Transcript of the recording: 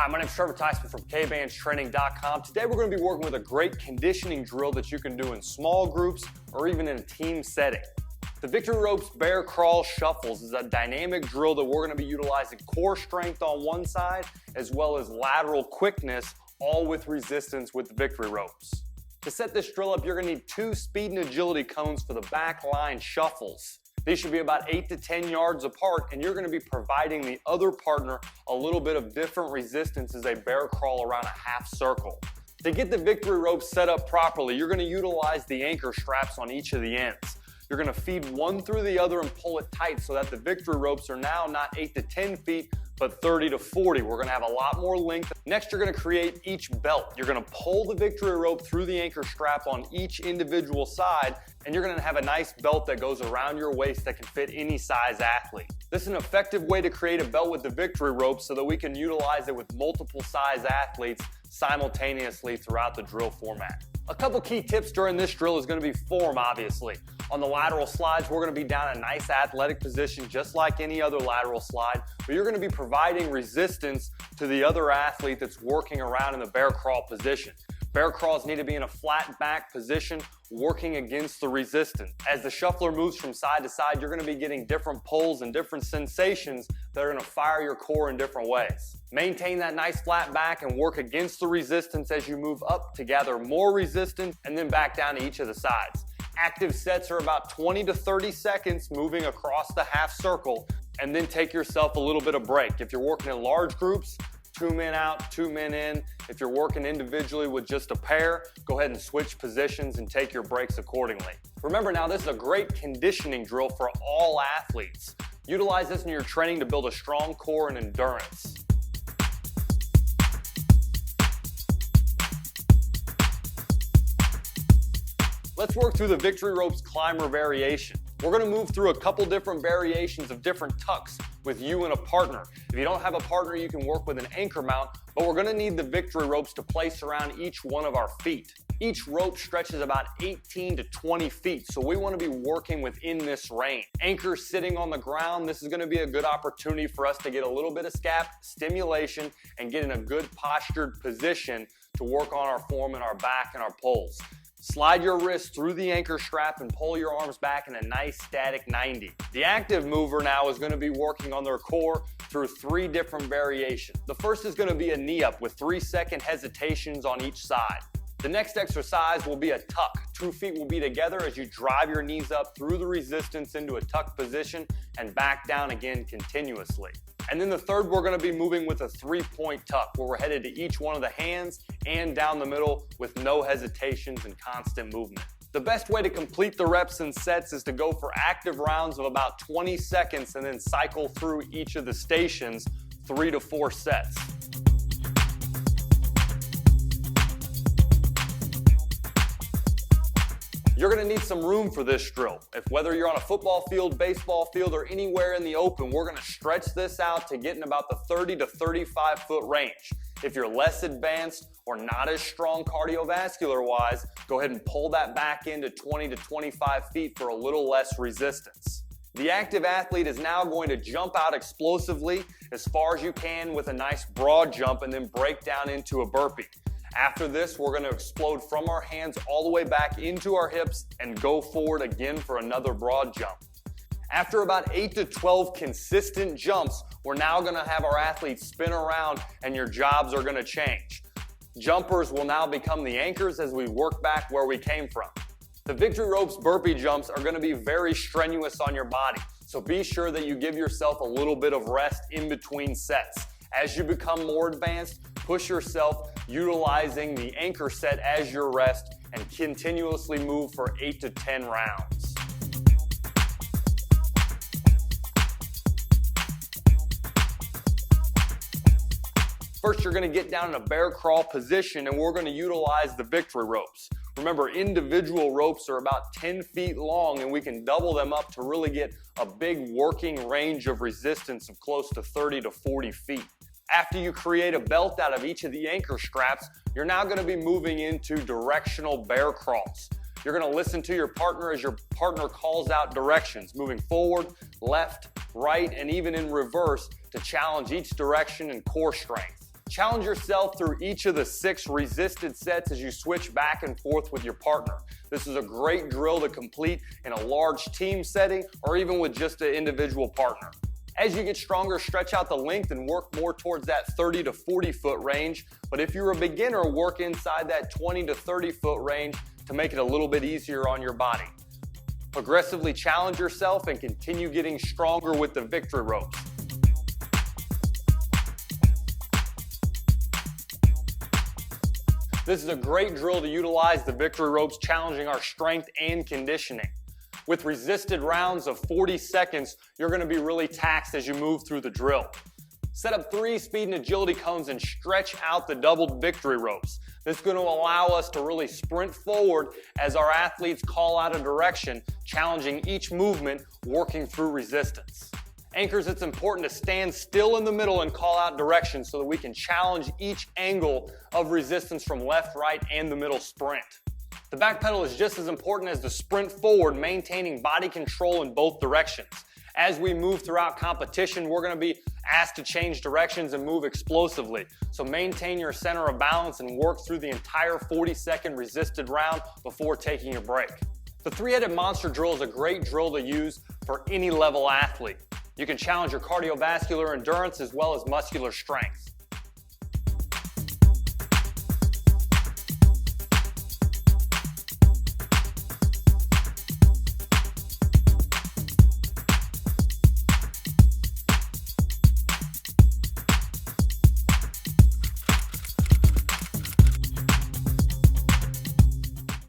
Hi, my name is Trevor Tyson from Kbandstraining.com. Today we're going to be working with a great conditioning drill that you can do in small groups or even in a team setting. The Victory Ropes Bear Crawl Shuffles is a dynamic drill that we're going to be utilizing core strength on one side as well as lateral quickness, all with resistance with the Victory Ropes. To set this drill up, you're going to need 2 speed and agility cones for the back line shuffles. These should be about 8 to 10 yards apart, and you're going to be providing the other partner a little bit of different resistance as they bear crawl around a half circle. To get the Victory Ropes set up properly, you're going to utilize the anchor straps on each of the ends. You're going to feed one through the other and pull it tight so that the Victory Ropes are now not 8 to 10 feet, but 30 to 40. We're going to have a lot more length. Next, you're going to create each belt. You're going to pull the Victory Rope through the anchor strap on each individual side, and you're going to have a nice belt that goes around your waist that can fit any size athlete. This is an effective way to create a belt with the Victory Rope so that we can utilize it with multiple size athletes simultaneously throughout the drill format. A couple key tips during this drill is going to be form, obviously. On the lateral slides, we're going to be down a nice athletic position just like any other lateral slide, but you're going to be providing resistance to the other athlete that's working around in the bear crawl position. Bear crawls need to be in a flat back position, working against the resistance. As the shuffler moves from side to side, you're going to be getting different pulls and different sensations that are going to fire your core in different ways. Maintain that nice flat back and work against the resistance as you move up to gather more resistance and then back down to each of the sides. Active sets are about 20 to 30 seconds moving across the half circle, and then take yourself a little bit of break. If you're working in large groups, 2 men out, 2 men in. If you're working individually with just a pair, go ahead and switch positions and take your breaks accordingly. Remember now, this is a great conditioning drill for all athletes. Utilize this in your training to build a strong core and endurance. Let's work through the Victory Ropes climber variation. We're going to move through a couple different variations of different tucks with you and a partner. If you don't have a partner, you can work with an anchor mount, but we're going to need the Victory Ropes to place around each one of our feet. Each rope stretches about 18 to 20 feet, so we want to be working within this range. Anchor sitting on the ground, this is going to be a good opportunity for us to get a little bit of scap stimulation and get in a good postured position to work on our form and our back and our pulls. Slide your wrist through the anchor strap and pull your arms back in a nice static 90. The active mover now is going to be working on their core through 3 different variations. The first is going to be a knee up with 3-second hesitations on each side. The next exercise will be a tuck. 2 feet will be together as you drive your knees up through the resistance into a tuck position and back down again continuously. And then the third, we're going to be moving with a 3-point tuck where we're headed to each one of the hands and down the middle with no hesitations and constant movement. The best way to complete the reps and sets is to go for active rounds of about 20 seconds and then cycle through each of the stations 3 to 4 sets. You're going to need some room for this drill. Whether you're on a football field, baseball field, or anywhere in the open, we're going to stretch this out to get in about the 30 to 35 foot range. If you're less advanced or not as strong cardiovascular-wise, go ahead and pull that back into 20 to 25 feet for a little less resistance. The active athlete is now going to jump out explosively as far as you can with a nice broad jump and then break down into a burpee. After this, we're going to explode from our hands all the way back into our hips and go forward again for another broad jump. After about 8 to 12 consistent jumps, we're now going to have our athletes spin around and your jobs are going to change. Jumpers will now become the anchors as we work back where we came from. The Victory Ropes burpee jumps are going to be very strenuous on your body, so be sure that you give yourself a little bit of rest in between sets. As you become more advanced, push yourself utilizing the anchor set as your rest and continuously move for 8 to 10 rounds. First, you're going to get down in a bear crawl position and we're going to utilize the Victory Ropes. Remember, individual ropes are about 10 feet long and we can double them up to really get a big working range of resistance of close to 30 to 40 feet. After you create a belt out of each of the anchor straps, you're now going to be moving into directional bear crawls. You're going to listen to your partner as your partner calls out directions, moving forward, left, right, and even in reverse to challenge each direction and core strength. Challenge yourself through each of the 6 resisted sets as you switch back and forth with your partner. This is a great drill to complete in a large team setting or even with just an individual partner. As you get stronger, stretch out the length and work more towards that 30 to 40 foot range. But if you're a beginner, work inside that 20 to 30 foot range to make it a little bit easier on your body. Aggressively challenge yourself and continue getting stronger with the victory ropes. This is a great drill to utilize the victory ropes, challenging our strength and conditioning. With resisted rounds of 40 seconds, you're going to be really taxed as you move through the drill. Set up 3 speed and agility cones and stretch out the doubled victory ropes. This is going to allow us to really sprint forward as our athletes call out a direction, challenging each movement, working through resistance. Anchors, it's important to stand still in the middle and call out directions so that we can challenge each angle of resistance from left, right, and the middle sprint. The back pedal is just as important as the sprint forward, maintaining body control in both directions. As we move throughout competition, we're going to be asked to change directions and move explosively. So maintain your center of balance and work through the entire 40-second resisted round before taking a break. The 3-headed monster drill is a great drill to use for any level athlete. You can challenge your cardiovascular endurance as well as muscular strength.